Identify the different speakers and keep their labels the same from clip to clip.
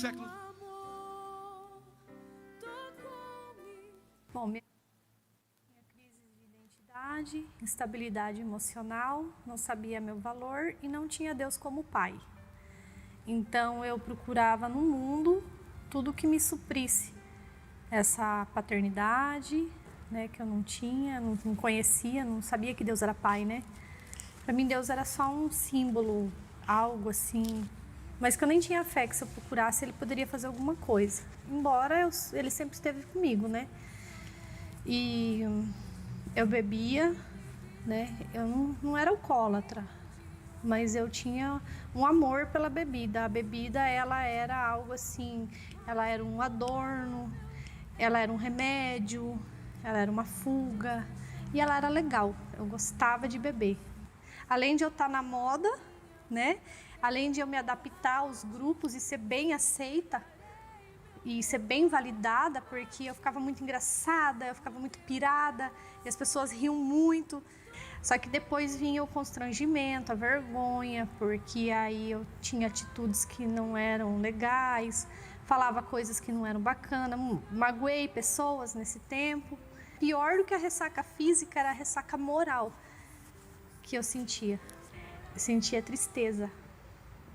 Speaker 1: século.
Speaker 2: Bom, minha crise de identidade, instabilidade emocional, não sabia meu valor e não tinha Deus como pai. Então eu procurava no mundo tudo que me suprisse essa paternidade, né, que eu não tinha, não conhecia, não sabia que Deus era pai, né? Para mim Deus era só um símbolo, algo assim, mas que eu nem tinha fé que se eu procurasse ele poderia fazer alguma coisa. Embora ele sempre esteve comigo, né? E eu bebia, né? Eu não era alcoólatra, mas eu tinha um amor pela bebida. A bebida, ela era algo assim, ela era um adorno, ela era um remédio, ela era uma fuga e ela era legal. Eu gostava de beber. Além de eu estar na moda, né? Além de eu me adaptar aos grupos e ser bem aceita e ser bem validada, porque eu ficava muito engraçada, eu ficava muito pirada e as pessoas riam muito. Só que depois vinha o constrangimento, a vergonha, porque aí eu tinha atitudes que não eram legais, falava coisas que não eram bacanas, magoei pessoas nesse tempo. Pior do que a ressaca física era a ressaca moral que eu sentia. Eu sentia tristeza,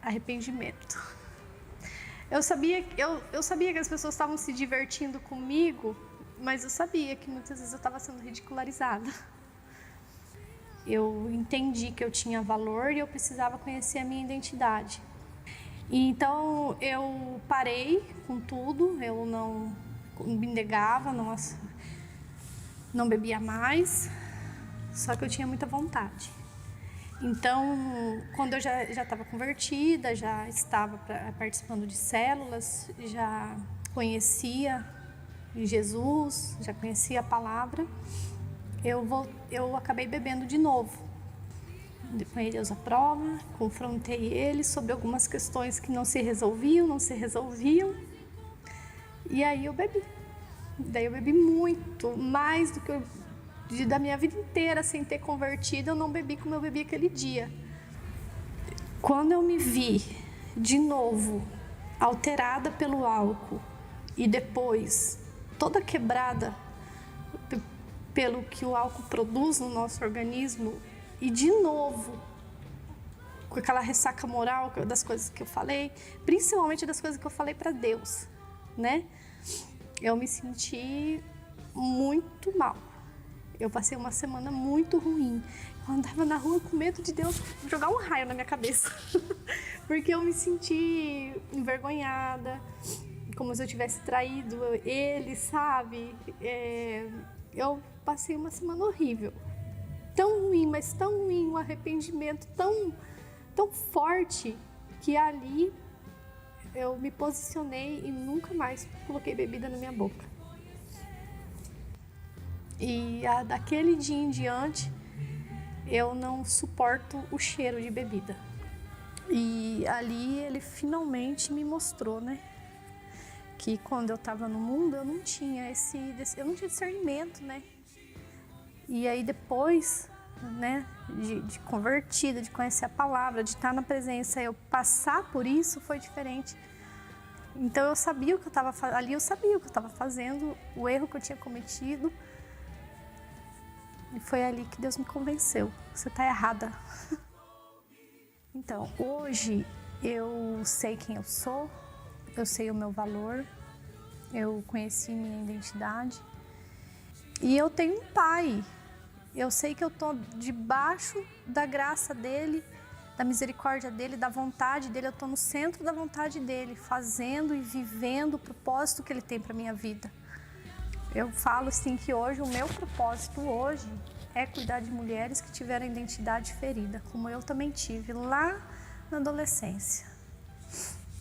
Speaker 2: arrependimento. Eu sabia que as pessoas estavam se divertindo comigo, mas eu sabia que muitas vezes eu estava sendo ridicularizada. Eu entendi que eu tinha valor e eu precisava conhecer a minha identidade. Então eu parei com tudo, eu não me negava, não bebia mais, só que eu tinha muita vontade. Então, quando eu já estava convertida, já estava participando de células, já conhecia Jesus, já conhecia a palavra, eu acabei bebendo de novo. Põe Deus à prova, confrontei ele sobre algumas questões que não se resolviam, e aí eu bebi. Daí eu bebi muito, mais do que da minha vida inteira sem ter convertido, eu não bebi como eu bebi aquele dia. Quando eu me vi de novo alterada pelo álcool e depois toda quebrada pelo que o álcool produz no nosso organismo e de novo com aquela ressaca moral das coisas que eu falei, principalmente das coisas que eu falei para Deus, né? Eu me senti muito mal. Eu passei uma semana muito ruim. Eu andava na rua com medo de Deus jogar um raio na minha cabeça. Porque eu me senti envergonhada, como se eu tivesse traído ele, sabe? Eu passei uma semana horrível. Tão ruim, mas tão ruim, um arrependimento tão forte, que ali eu me posicionei e nunca mais coloquei bebida na minha boca. E daquele dia em diante, eu não suporto o cheiro de bebida. E ali ele finalmente me mostrou, né? Que quando eu estava no mundo, eu não tinha discernimento, né? E aí depois, né, de convertida, de conhecer a palavra, de estar na presença, eu passar por isso foi diferente. Então eu sabia o que eu estava fazendo, ali eu sabia o que eu estava fazendo, o erro que eu tinha cometido. E foi ali que Deus me convenceu. Você está errada. Então, hoje eu sei quem eu sou, eu sei o meu valor, eu conheci minha identidade. E eu tenho um pai. Eu sei que eu estou debaixo da graça dele, da misericórdia dele, da vontade dele. Eu estou no centro da vontade dele, fazendo e vivendo o propósito que ele tem para minha vida. Eu falo assim que hoje, o meu propósito hoje é cuidar de mulheres que tiveram a identidade ferida, como eu também tive lá na adolescência.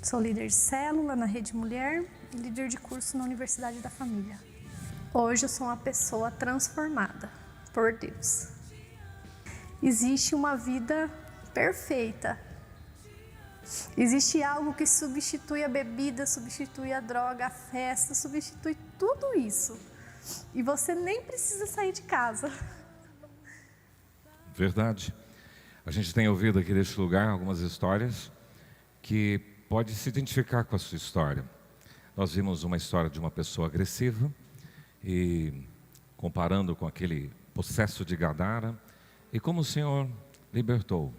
Speaker 2: Sou líder de célula na Rede Mulher e líder de curso na Universidade da Família. Hoje eu sou uma pessoa transformada por Deus. Existe uma vida perfeita. Existe algo que substitui a bebida, substitui a droga, a festa, substitui tudo isso. E você nem precisa sair de casa.
Speaker 1: Verdade. A gente tem ouvido aqui nesse lugar algumas histórias que pode se identificar com a sua história. Nós vimos uma história de uma pessoa agressiva e comparando com aquele possesso de Gadara e como o Senhor libertou.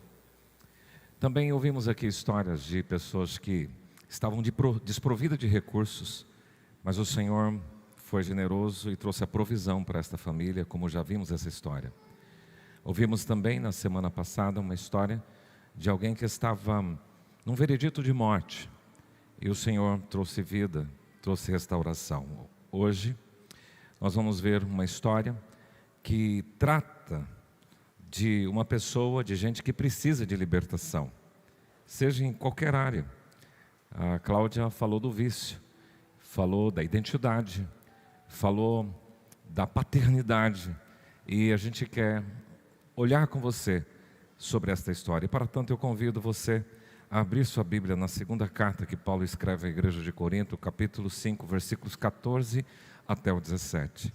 Speaker 1: Também ouvimos aqui histórias de pessoas que estavam desprovidas de recursos, mas o Senhor foi generoso e trouxe a provisão para esta família, como já vimos essa história. Ouvimos também na semana passada uma história de alguém que estava num veredito de morte e o Senhor trouxe vida, trouxe restauração. Hoje nós vamos ver uma história que trata de uma pessoa, de gente que precisa de libertação, seja em qualquer área. A Cláudia falou do vício, falou da identidade, falou da paternidade, e a gente quer olhar com você sobre esta história. E para tanto eu convido você a abrir sua Bíblia na segunda carta que Paulo escreve à igreja de Corinto, capítulo 5, versículos 14 até o 17.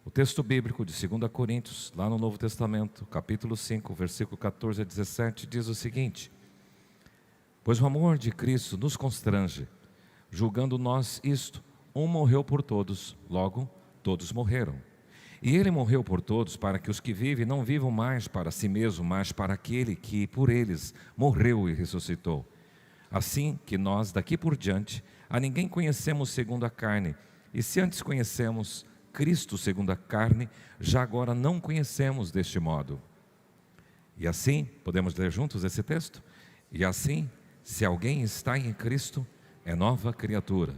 Speaker 1: O texto bíblico de 2 Coríntios, lá no Novo Testamento, capítulo 5, versículo 14 a 17, diz o seguinte: pois o amor de Cristo nos constrange, julgando nós isto, um morreu por todos, logo todos morreram. E ele morreu por todos, para que os que vivem não vivam mais para si mesmo, mas para aquele que por eles morreu e ressuscitou. Assim que nós daqui por diante a ninguém conhecemos segundo a carne, e se antes conhecemos Cristo segundo a carne, já agora não conhecemos deste modo. E assim, podemos ler juntos esse texto? E assim, se alguém está em Cristo, é nova criatura.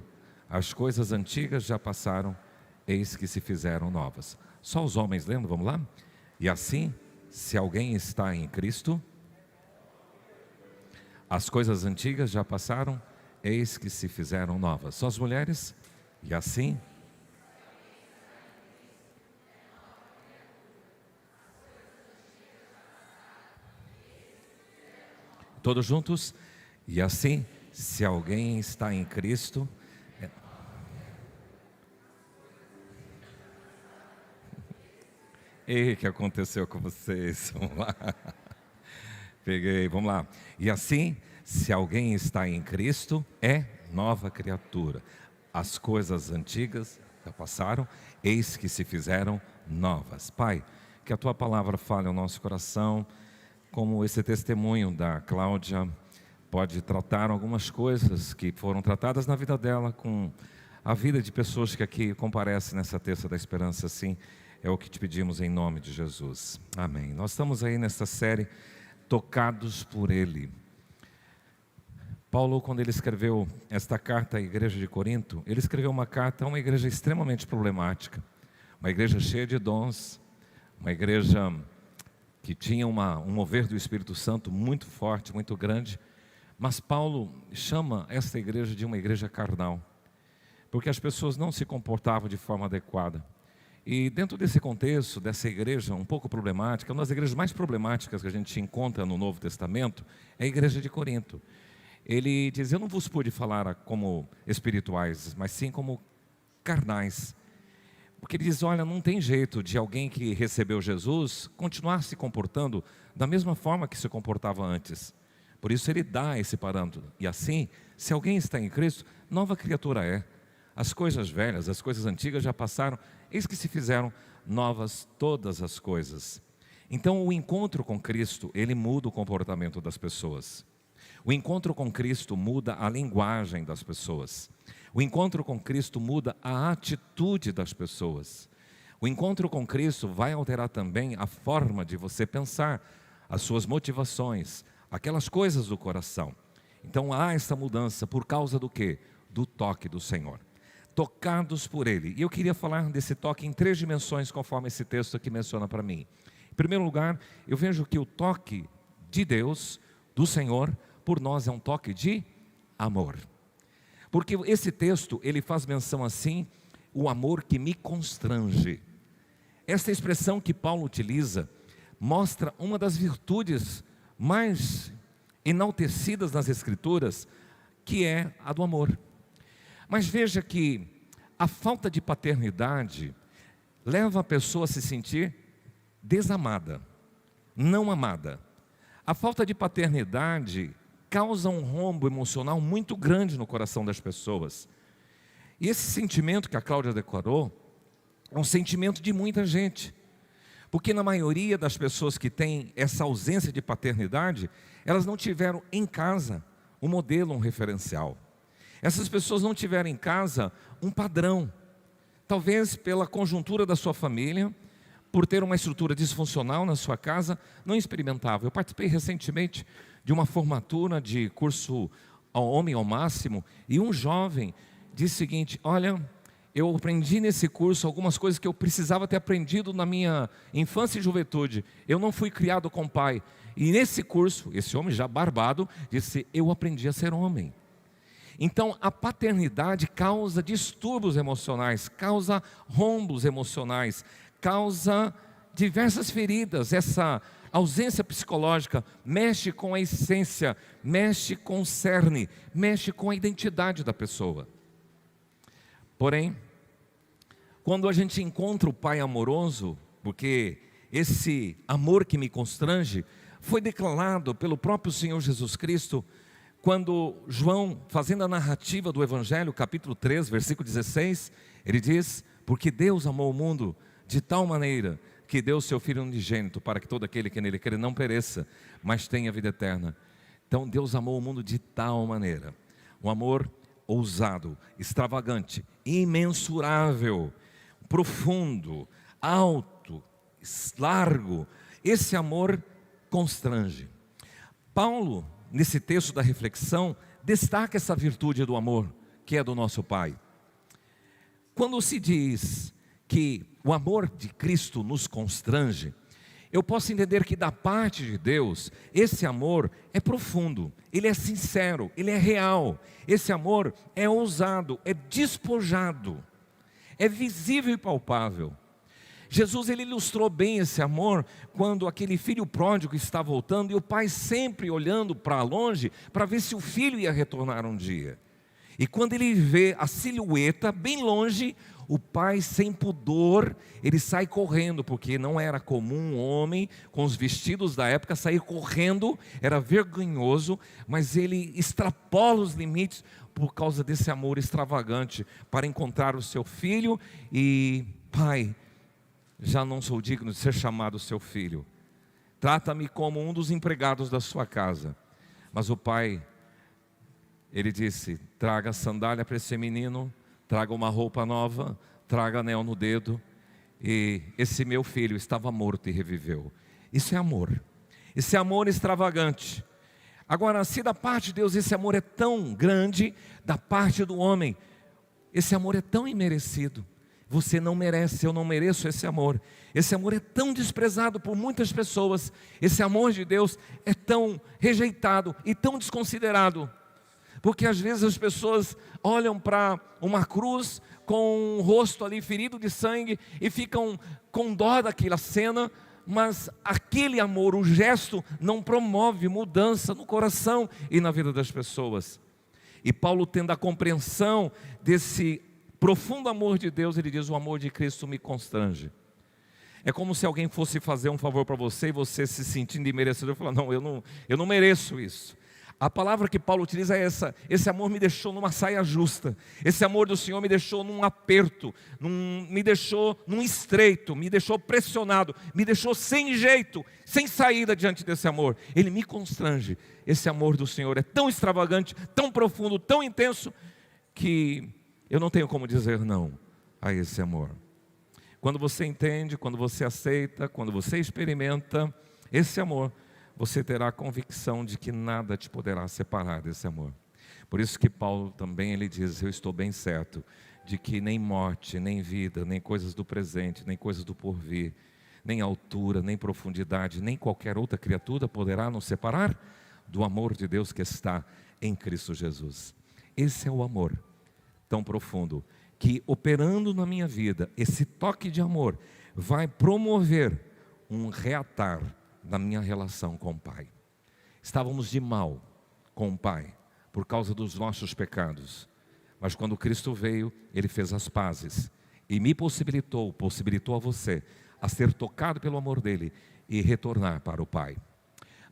Speaker 1: As coisas antigas já passaram, eis que se fizeram novas. Só os homens lendo, vamos lá? E assim, se alguém está em Cristo, as coisas antigas já passaram, eis que se fizeram novas. Só as mulheres? E assim, todos juntos? E assim, se alguém está em Cristo, E o que aconteceu com vocês? Vamos lá. Peguei, vamos lá. E assim, se alguém está em Cristo, é nova criatura. As coisas antigas já passaram, eis que se fizeram novas. Pai, que a Tua palavra fale ao nosso coração, como esse testemunho da Cláudia pode tratar algumas coisas que foram tratadas na vida dela, com a vida de pessoas que aqui comparecem nessa terça da esperança, assim. É o que te pedimos em nome de Jesus. Amém. Nós estamos aí nesta série, Tocados por Ele. Paulo, quando ele escreveu esta carta à igreja de Corinto, ele escreveu uma carta a uma igreja extremamente problemática. Uma igreja cheia de dons, uma igreja que tinha um mover do Espírito Santo muito forte, muito grande. Mas Paulo chama esta igreja de uma igreja carnal, porque as pessoas não se comportavam de forma adequada. E dentro desse contexto, dessa igreja um pouco problemática, uma das igrejas mais problemáticas que a gente encontra no Novo Testamento é a igreja de Corinto. Ele diz: eu não vos pude falar como espirituais, mas sim como carnais. Porque ele diz: olha, não tem jeito de alguém que recebeu Jesus continuar se comportando da mesma forma que se comportava antes. Por isso ele dá esse parâmetro. E assim, se alguém está em Cristo, nova criatura é. As coisas velhas, as coisas antigas já passaram, eis que se fizeram novas todas as coisas. Então o encontro com Cristo, ele muda o comportamento das pessoas. O encontro com Cristo muda a linguagem das pessoas. O encontro com Cristo muda a atitude das pessoas. O encontro com Cristo vai alterar também a forma de você pensar, as suas motivações, aquelas coisas do coração. Então há essa mudança por causa do quê? Do toque do Senhor. Tocados por Ele. E eu queria falar desse toque em 3 dimensões, conforme esse texto aqui menciona para mim. Em primeiro lugar, eu vejo que o toque de Deus, do Senhor, por nós é um toque de amor. Porque esse texto, ele faz menção assim, o amor que me constrange. Esta expressão que Paulo utiliza, mostra uma das virtudes mais enaltecidas nas Escrituras, que é a do amor. Mas veja que a falta de paternidade leva a pessoa a se sentir desamada, não amada. A falta de paternidade causa um rombo emocional muito grande no coração das pessoas. E esse sentimento que a Cláudia declarou é um sentimento de muita gente, porque na maioria das pessoas que têm essa ausência de paternidade, elas não tiveram em casa um modelo, um referencial. Essas pessoas não tiveram em casa um padrão, talvez pela conjuntura da sua família, por ter uma estrutura disfuncional na sua casa, não experimentava. Eu participei recentemente de uma formatura de curso ao Homem ao Máximo, e um jovem disse o seguinte: olha, eu aprendi nesse curso algumas coisas que eu precisava ter aprendido na minha infância e juventude. Eu não fui criado com pai. E nesse curso, esse homem já barbado, disse: eu aprendi a ser homem. Então, a paternidade causa distúrbios emocionais, causa rombos emocionais, causa diversas feridas. Essa ausência psicológica mexe com a essência, mexe com o cerne, mexe com a identidade da pessoa. Porém, quando a gente encontra o Pai amoroso, porque esse amor que me constrange foi declarado pelo próprio Senhor Jesus Cristo, quando João, fazendo a narrativa do Evangelho, capítulo 3, versículo 16, ele diz: porque Deus amou o mundo de tal maneira que deu o seu Filho unigênito, para que todo aquele que nele crê não pereça, mas tenha vida eterna. Então Deus amou o mundo de tal maneira, um amor ousado, extravagante, imensurável, profundo, alto, largo. Esse amor constrange. Paulo, nesse texto da reflexão, destaca essa virtude do amor, que é do nosso Pai. Quando se diz que o amor de Cristo nos constrange, eu posso entender que da parte de Deus, esse amor é profundo, ele é sincero, ele é real. Esse amor é ousado, é despojado, é visível e palpável. Jesus, ele ilustrou bem esse amor quando aquele filho pródigo está voltando e o pai sempre olhando para longe para ver se o filho ia retornar um dia. E quando ele vê a silhueta bem longe, o pai, sem pudor, ele sai correndo, porque não era comum um homem com os vestidos da época sair correndo, era vergonhoso, mas ele extrapola os limites por causa desse amor extravagante para encontrar o seu filho. E: pai, já não sou digno de ser chamado seu filho, trata-me como um dos empregados da sua casa. Mas o pai, ele disse: traga sandália para esse menino, traga uma roupa nova, traga anel no dedo. E esse meu filho estava morto e reviveu. Isso é amor, esse amor extravagante. Agora, se da parte de Deus esse amor é tão grande, da parte do homem esse amor é tão imerecido. Você não merece, eu não mereço esse amor. Esse amor é tão desprezado por muitas pessoas. Esse amor de Deus é tão rejeitado e tão desconsiderado, porque às vezes as pessoas olham para uma cruz com um rosto ali ferido de sangue e ficam com dó daquela cena, mas aquele amor, o gesto, não promove mudança no coração e na vida das pessoas. E Paulo, tendo a compreensão desse profundo amor de Deus, ele diz: o amor de Cristo me constrange. É como se alguém fosse fazer um favor para você e você se sentindo imerecedor e falar: não, eu não mereço isso. A palavra que Paulo utiliza é essa: esse amor me deixou numa saia justa, esse amor do Senhor me deixou num aperto, me deixou num estreito, me deixou pressionado, me deixou sem jeito, sem saída diante desse amor. Ele me constrange. Esse amor do Senhor é tão extravagante, tão profundo, tão intenso, que eu não tenho como dizer não a esse amor. Quando você entende, quando você aceita, quando você experimenta esse amor, você terá a convicção de que nada te poderá separar desse amor. Por isso que Paulo também, ele diz: eu estou bem certo de que nem morte, nem vida, nem coisas do presente, nem coisas do porvir, nem altura, nem profundidade, nem qualquer outra criatura poderá nos separar do amor de Deus que está em Cristo Jesus. Esse é o amor tão profundo, que operando na minha vida, esse toque de amor vai promover um reatar da minha relação com o Pai. Estávamos de mal com o Pai por causa dos nossos pecados, mas quando Cristo veio, Ele fez as pazes e me possibilitou a você a ser tocado pelo amor dele e retornar para o Pai.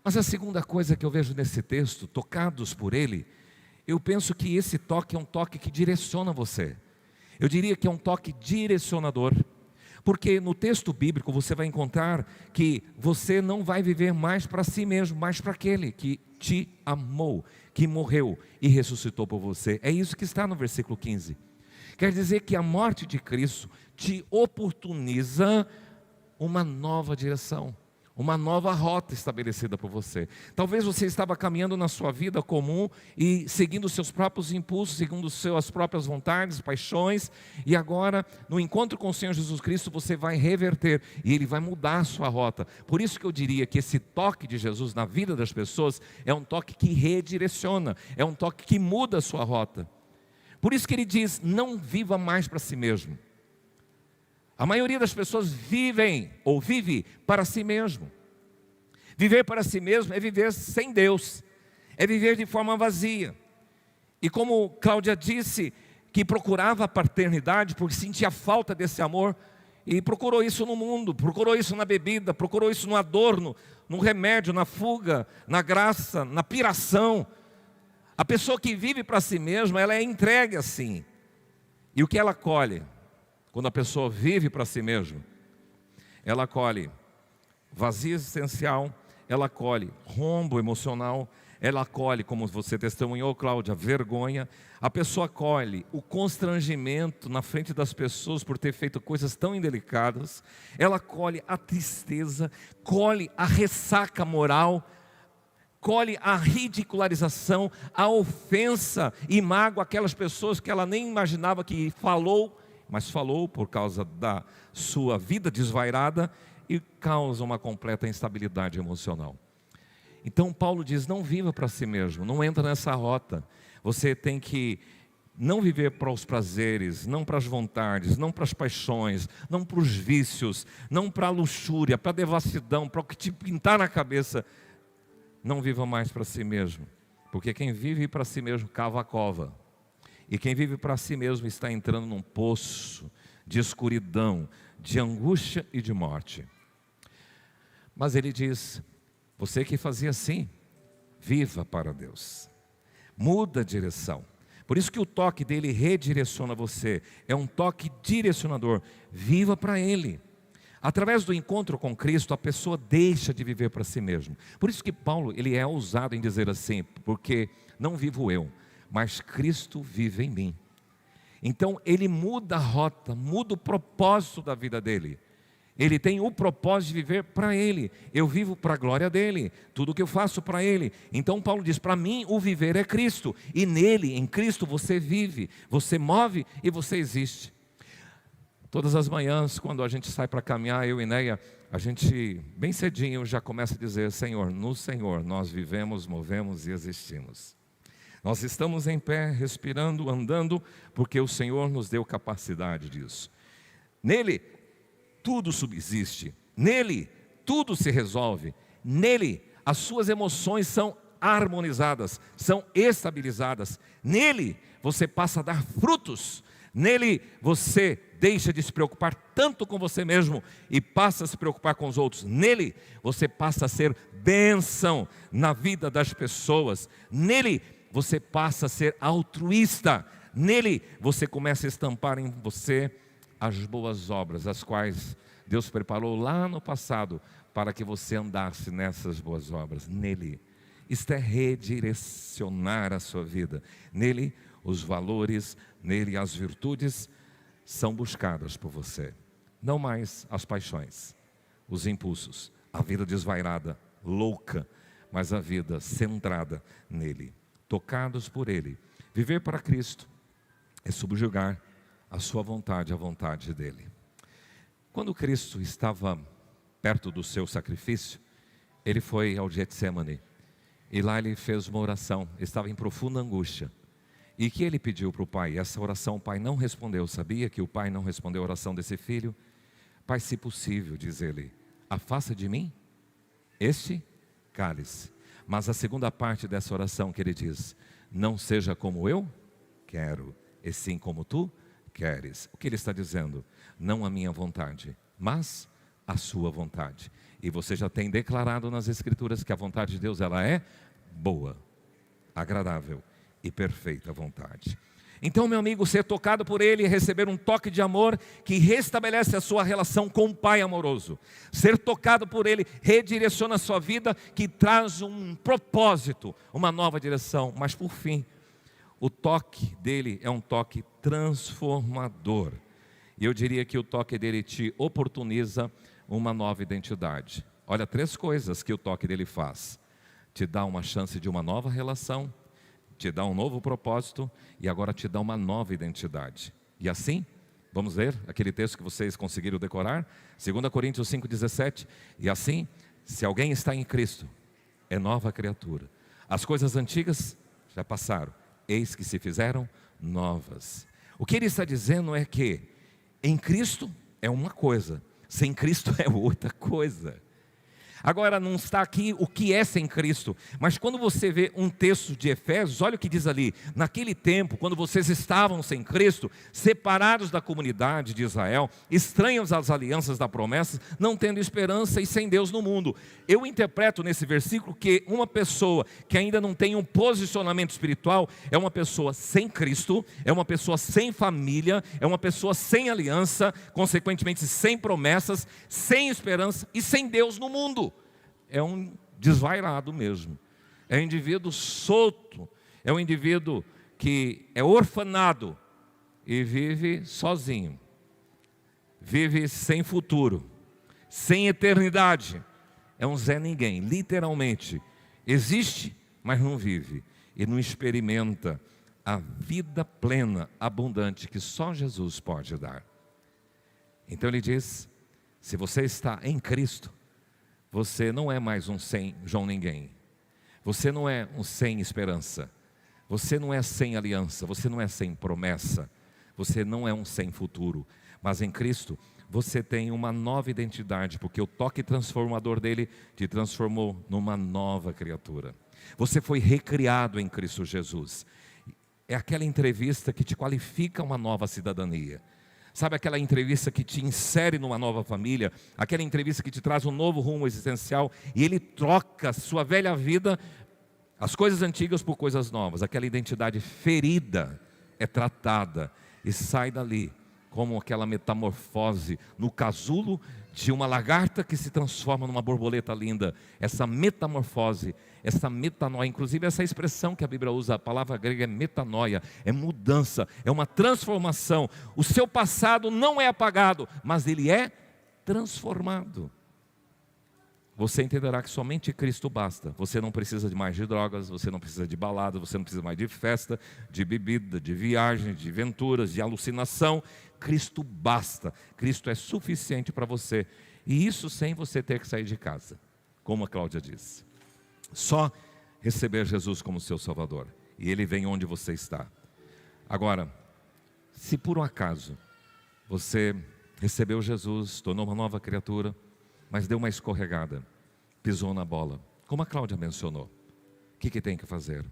Speaker 1: Mas a segunda coisa que eu vejo nesse texto, tocados por ele, eu penso que esse toque é um toque que direciona você. Eu diria que é um toque direcionador. Porque no texto bíblico você vai encontrar que você não vai viver mais para si mesmo, mas para aquele que te amou, que morreu e ressuscitou por você. É isso que está no versículo 15. Quer dizer que a morte de Cristo te oportuniza uma nova direção, uma nova rota estabelecida por você. Talvez você estava caminhando na sua vida comum e seguindo os seus próprios impulsos, seguindo suas próprias vontades, paixões, e agora, no encontro com o Senhor Jesus Cristo, você vai reverter e Ele vai mudar a sua rota. Por isso que eu diria que esse toque de Jesus na vida das pessoas é um toque que redireciona, é um toque que muda a sua rota. Por isso que Ele diz, não viva mais para si mesmo. A maioria das pessoas vive para si mesmo. Viver para si mesmo é viver sem Deus, é viver de forma vazia. E como Cláudia disse, que procurava a paternidade porque sentia falta desse amor, e procurou isso no mundo, procurou isso na bebida, procurou isso no adorno, no remédio, na fuga, na graça, na piração. A pessoa que vive para si mesma, ela é entregue assim. E o que ela colhe? Quando a pessoa vive para si mesma, ela colhe vazio existencial, ela colhe rombo emocional, ela colhe, como você testemunhou, Cláudia, vergonha. A pessoa colhe o constrangimento na frente das pessoas por ter feito coisas tão indelicadas. Ela colhe a tristeza, colhe a ressaca moral, colhe a ridicularização, a ofensa e mágoa aquelas pessoas que ela nem imaginava que falou, mas falou por causa da sua vida desvairada e causa uma completa instabilidade emocional. Então Paulo diz, não viva para si mesmo, não entra nessa rota. Você tem que não viver para os prazeres, não para as vontades, não para as paixões, não para os vícios, não para a luxúria, para a devassidão, para o que te pintar na cabeça. Não viva mais para si mesmo, porque quem vive para si mesmo cava a cova. E quem vive para si mesmo está entrando num poço de escuridão, de angústia e de morte. Mas ele diz, você que fazia assim, viva para Deus. Muda a direção. Por isso que o toque dele redireciona você. É um toque direcionador. Viva para Ele. Através do encontro com Cristo, a pessoa deixa de viver para si mesmo. Por isso que Paulo, ele é ousado em dizer assim, porque não vivo eu, mas Cristo vive em mim. Então ele muda a rota, muda o propósito da vida dele. Ele tem o propósito de viver para Ele. Eu vivo para a glória dEle. Tudo que eu faço para Ele. Então Paulo diz, para mim o viver é Cristo. E nele, em Cristo, você vive, você move e você existe. Todas as manhãs, quando a gente sai para caminhar, eu e Neia, a gente bem cedinho já começa a dizer, Senhor, no Senhor nós vivemos, movemos e existimos. Nós estamos em pé, respirando, andando, porque o Senhor nos deu capacidade disso. Nele, tudo subsiste. Nele, tudo se resolve. Nele, as suas emoções são harmonizadas, são estabilizadas. Nele, você passa a dar frutos. Nele, você deixa de se preocupar tanto com você mesmo e passa a se preocupar com os outros. Nele, você passa a ser bênção na vida das pessoas. Nele, você passa a ser altruísta. Nele, você começa a estampar em você as boas obras, as quais Deus preparou lá no passado para que você andasse nessas boas obras. Nele, isto é redirecionar a sua vida. Nele, os valores, nele as virtudes são buscadas por você. Não mais as paixões, os impulsos, a vida desvairada, louca, mas a vida centrada nele. Tocados por Ele. Viver para Cristo é subjugar a sua vontade à vontade dEle. Quando Cristo estava perto do seu sacrifício, Ele foi ao Getsemane. E lá Ele fez uma oração, estava em profunda angústia. E que Ele pediu para o Pai? Essa oração o Pai não respondeu. Sabia que o Pai não respondeu a oração desse filho? Pai, se possível, diz Ele, afasta de mim este cálice. Mas a segunda parte dessa oração que ele diz, não seja como eu quero, e sim como tu queres. O que ele está dizendo? Não a minha vontade, mas a sua vontade. E você já tem declarado nas Escrituras que a vontade de Deus, ela é boa, agradável e perfeita vontade. Então, meu amigo, ser tocado por Ele e receber um toque de amor que restabelece a sua relação com o Pai amoroso. Ser tocado por Ele redireciona a sua vida, que traz um propósito, uma nova direção. Mas por fim, o toque dele é um toque transformador. E eu diria que o toque dele te oportuniza uma nova identidade. Olha, 3 coisas que o toque dele faz: te dá uma chance de uma nova relação, te dá um novo propósito e agora te dá uma nova identidade. E assim, vamos ler aquele texto que vocês conseguiram decorar? 2 Coríntios 5,17. E assim, se alguém está em Cristo, é nova criatura. As coisas antigas já passaram, eis que se fizeram novas. O que ele está dizendo é que em Cristo é uma coisa, sem Cristo é outra coisa. Agora, não está aqui o que é sem Cristo, mas quando você vê um texto de Efésios, olha o que diz ali: naquele tempo, quando vocês estavam sem Cristo, separados da comunidade de Israel, estranhos às alianças da promessa, não tendo esperança e sem Deus no mundo. Eu interpreto nesse versículo que uma pessoa que ainda não tem um posicionamento espiritual, é uma pessoa sem Cristo, é uma pessoa sem família, é uma pessoa sem aliança, consequentemente sem promessas, sem esperança e sem Deus no mundo. É um desvairado mesmo, é um indivíduo solto, é um indivíduo que é orfanado e vive sozinho, vive sem futuro, sem eternidade, é um Zé Ninguém, literalmente, existe, mas não vive, e não experimenta a vida plena, abundante, que só Jesus pode dar. Então ele diz: se você está em Cristo, você não é mais um sem João Ninguém. Você não é um sem esperança. Você não é sem aliança. Você não é sem promessa. Você não é um sem futuro. Mas em Cristo, você tem uma nova identidade, porque o toque transformador dele te transformou numa nova criatura. Você foi recriado em Cristo Jesus. É aquela entrevista que te qualifica uma nova cidadania. Sabe aquela entrevista que te insere numa nova família, aquela entrevista que te traz um novo rumo existencial, e ele troca sua velha vida, as coisas antigas por coisas novas. Aquela identidade ferida é tratada e sai dali como aquela metamorfose no casulo de uma lagarta que se transforma numa borboleta linda. Essa metamorfose, essa metanoia, inclusive essa expressão que a Bíblia usa, a palavra grega é metanoia, é mudança, é uma transformação. O seu passado não é apagado, mas ele é transformado. Você entenderá que somente Cristo basta. Você não precisa de mais de drogas, você não precisa de balada, você não precisa mais de festa, de bebida, de viagem, de aventuras, de alucinação. Cristo basta. Cristo é suficiente para você. E isso sem você ter que sair de casa, como a Cláudia disse. Só receber Jesus como seu Salvador, e Ele vem onde você está. Agora, se por um acaso você recebeu Jesus, tornou uma nova criatura, mas deu uma escorregada, pisou na bola, como a Cláudia mencionou, o que tem que fazer?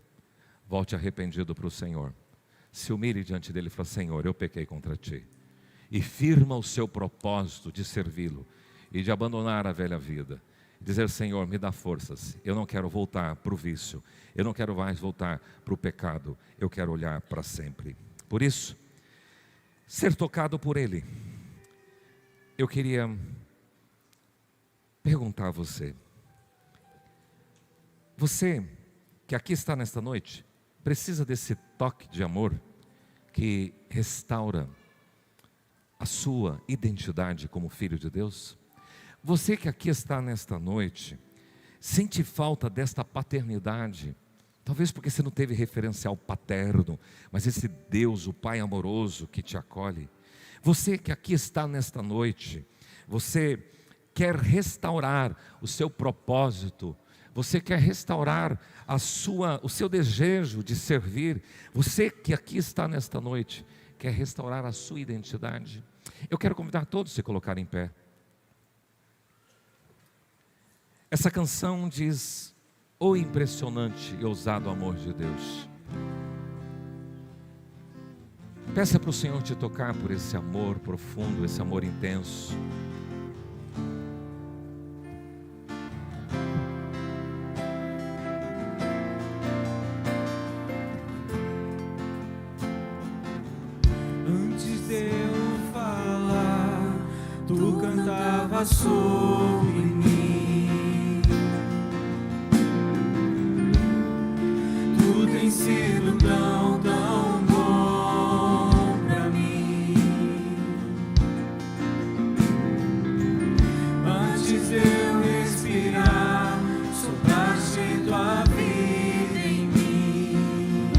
Speaker 1: Volte arrependido para o Senhor, se humilhe diante dele e fala: Senhor, eu pequei contra ti, e firma o seu propósito de servi-lo e de abandonar a velha vida. Dizer: Senhor, me dá forças, eu não quero voltar para o vício, eu não quero mais voltar para o pecado, eu quero olhar para sempre. Por isso, ser tocado por Ele, eu queria perguntar a você: você que aqui está nesta noite, precisa desse toque de amor que restaura a sua identidade como filho de Deus? Você que aqui está nesta noite, sente falta desta paternidade, talvez porque você não teve referencial paterno, mas esse Deus, o Pai amoroso que te acolhe. Você que aqui está nesta noite, você quer restaurar o seu propósito, você quer restaurar o seu desejo de servir. Você que aqui está nesta noite, quer restaurar a sua identidade. Eu quero convidar todos a se colocarem em pé. Essa canção diz: o impressionante e ousado amor de Deus. Peça para o Senhor te tocar por esse amor profundo, esse amor intenso.
Speaker 3: sobre mim. Tu tens sido tão, tão bom pra mim. Antes de eu respirar, sopraste tua vida em mim.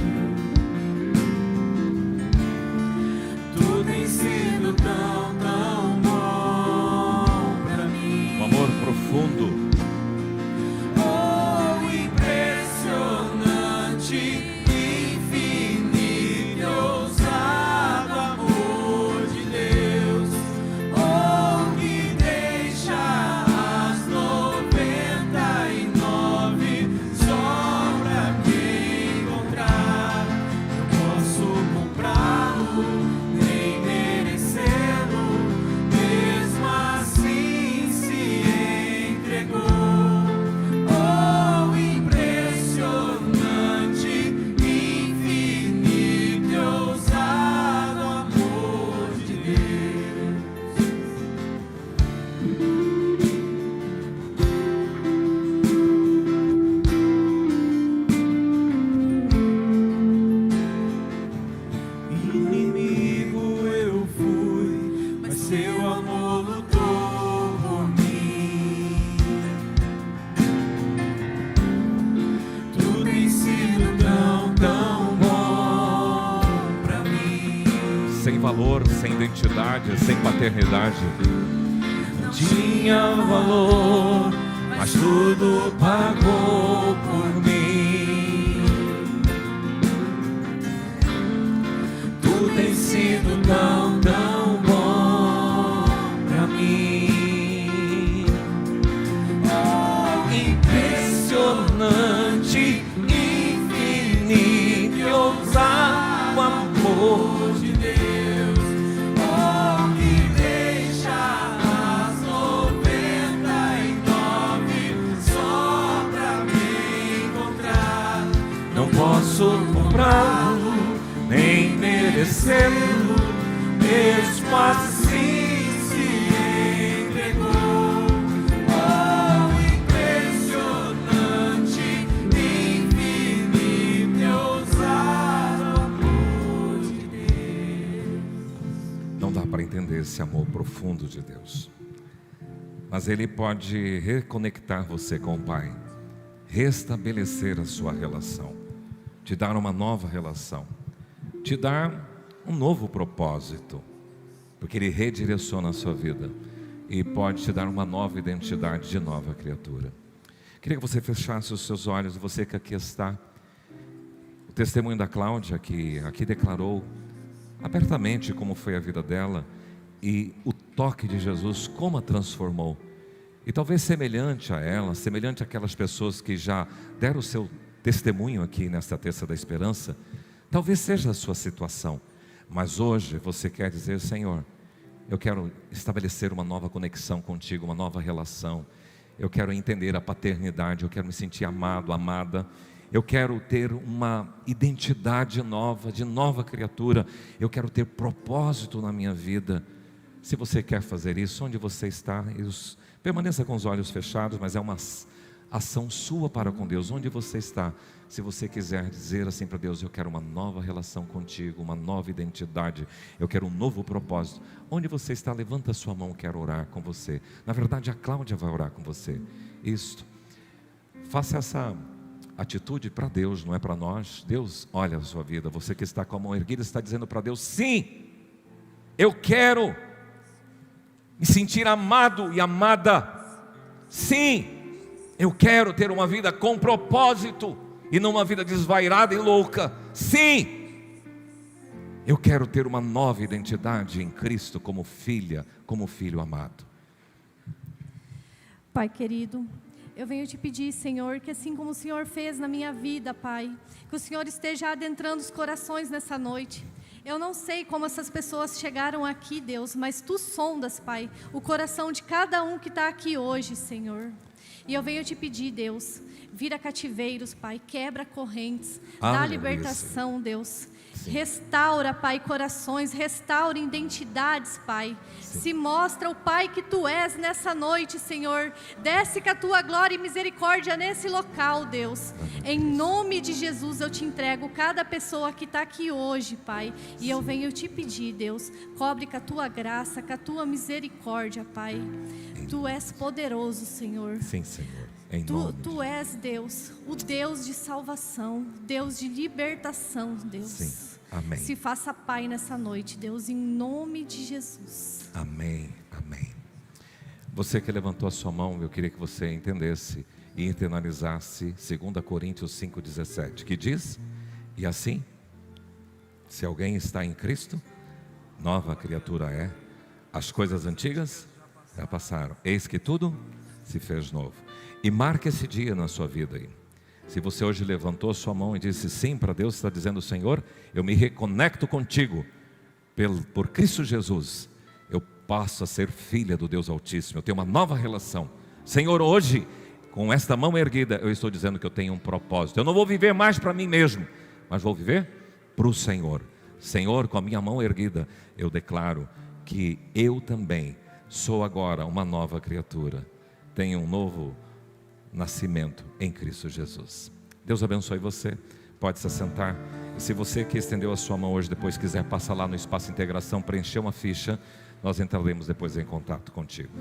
Speaker 3: Tu tens sido tão, tão bom pra mim.
Speaker 1: Um amor profundo.
Speaker 3: Oh, impressionante, infinito e ousado amor de Deus. Oh, que deixa as 99 só pra me encontrar. Não posso comprá-lo, nem merecê-lo, mesmo assim se entregou. Oh, impressionante, infinito e ousado amor de Deus. Inimigo eu fui, mas seu amor lutou por mim. Tu tens sido tão, tão bom pra mim.
Speaker 1: Sem valor, sem identidade, sem paternidade.
Speaker 3: Não tinha valor, mas tudo pagou por mim. Tu tens sido tão, tão bom pra mim. Oh, impressionante, infinito e ousado amor de Deus. Oh, que deixa as 99 só pra me encontrar. Não posso comprá-lo, nem merecê-lo, mesmo assim se entregou. Oh, impressionante, infinito e ousado amor de Deus.
Speaker 1: Não dá para entender esse amor profundo de Deus. Mas Ele pode reconectar você com o Pai, restabelecer a sua relação, te dar uma nova relação, te dar um novo propósito, porque Ele redireciona a sua vida e pode te dar uma nova identidade de nova criatura. Queria que você fechasse os seus olhos, você que aqui está. O testemunho da Cláudia, que aqui declarou abertamente como foi a vida dela e o toque de Jesus, como a transformou. E talvez semelhante a ela, semelhante àquelas pessoas que já deram o seu testemunho aqui nesta Terça da Esperança, talvez seja a sua situação, mas hoje você quer dizer: Senhor, eu quero estabelecer uma nova conexão contigo, uma nova relação. Eu quero entender a paternidade, eu quero me sentir amado, amada. Eu quero ter uma identidade nova, de nova criatura. Eu quero ter propósito na minha vida. Se você quer fazer isso, onde você está, permaneça com os olhos fechados, mas é uma ação sua para com Deus. Onde você está, se você quiser dizer assim para Deus: eu quero uma nova relação contigo, uma nova identidade, eu quero um novo propósito. Onde você está, levanta a sua mão, quero orar com você. Na verdade, a Cláudia vai orar com você. Isto, faça essa atitude para Deus, não é para nós. Deus olha a sua vida. Você que está com a mão erguida está dizendo para Deus: sim, eu quero me sentir amado e amada. Sim, eu quero ter uma vida com propósito e não uma vida desvairada e louca. Sim, eu quero ter uma nova identidade em Cristo, como filha, como filho amado.
Speaker 2: Pai querido, eu venho te pedir, Senhor, que assim como o Senhor fez na minha vida, Pai, que o Senhor esteja adentrando os corações nessa noite. Eu não sei como essas pessoas chegaram aqui, Deus, mas Tu sondas, Pai, o coração de cada um que está aqui hoje, Senhor. E eu venho te pedir, Deus, vira cativeiros, Pai, quebra correntes, dá
Speaker 1: Aleluia,
Speaker 2: libertação, Deus. Restaura, Pai, corações, restaura identidades, Pai. Se mostra o Pai que Tu és nessa noite, Senhor. Desce com a Tua glória e misericórdia nesse local, Deus. Em nome de Jesus eu te entrego cada pessoa que está aqui hoje, Pai. E eu venho te pedir, Deus, cobre com a Tua graça, com a Tua misericórdia, Pai. Tu és poderoso, Senhor.
Speaker 1: Sim, Senhor. Em nome
Speaker 2: Tu és Deus, o Deus de salvação, Deus de libertação, Deus.
Speaker 1: Sim. Amém.
Speaker 2: Se faça Pai nessa noite, Deus, em nome de Jesus.
Speaker 1: Amém, amém. Você que levantou a sua mão, eu queria que você entendesse e internalizasse 2 Coríntios 5,17, que diz: e assim, se alguém está em Cristo, nova criatura é, as coisas antigas já passaram, eis que tudo se fez novo. E marque esse dia na sua vida aí. Se você hoje levantou a sua mão e disse sim para Deus, está dizendo: Senhor, eu me reconecto contigo, por Cristo Jesus, eu passo a ser filha do Deus Altíssimo, eu tenho uma nova relação. Senhor, hoje, com esta mão erguida, eu estou dizendo que eu tenho um propósito. Eu não vou viver mais para mim mesmo, mas vou viver para o Senhor. Senhor, com a minha mão erguida, eu declaro que eu também sou agora uma nova criatura. Tenho um novo nascimento em Cristo Jesus. Deus abençoe você. Pode se assentar. E se você que estendeu a sua mão hoje, depois quiser passar lá no Espaço Integração, preencher uma ficha, nós entraremos depois em contato contigo.